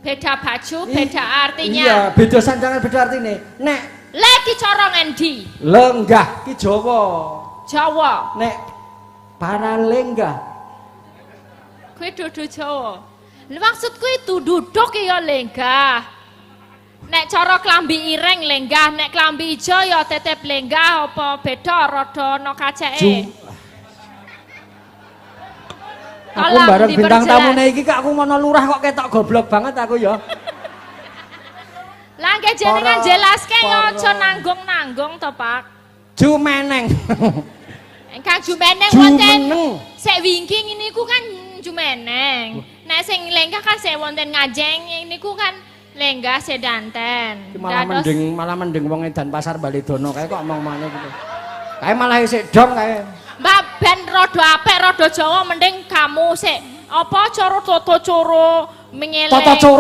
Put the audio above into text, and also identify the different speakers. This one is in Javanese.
Speaker 1: Beda baju, beda artinya.
Speaker 2: Iya, beda sanjangan, beda artine. Nek
Speaker 1: Lagi cara ngendi?
Speaker 2: lenggah ki Jawa.
Speaker 1: Jawa.
Speaker 2: Nek paralenggah.
Speaker 1: Kuwi dudu Jawa. Maksudku itu duduk ya lenggah. Nek cara klambi ireng lenggah, nek klambi ijo ya tetep lenggah apa beda rada ana kaceke.
Speaker 2: Aku bareng bintang tamune iki kak aku ngono lurah kok ketok goblok banget aku ya.
Speaker 1: Lah nggih jenengan jelaske ya aja nanggung-nanggung to, Pak.
Speaker 2: Jumeneng.
Speaker 1: Kang Jumeneng wonten sik wingking niku kan Jumeneng. Nek sing lenggah kan sik wonten Ngajeng niku kan lenggah sedanten.
Speaker 2: Malah mending wong edan pasar Balidono kae kok omong-omongane gitu. Kae malah isik dong kae.
Speaker 1: Mbak ben rada apik rada Jawa mending kamu sik apa cara tata cara mengeleng.
Speaker 2: Tata cara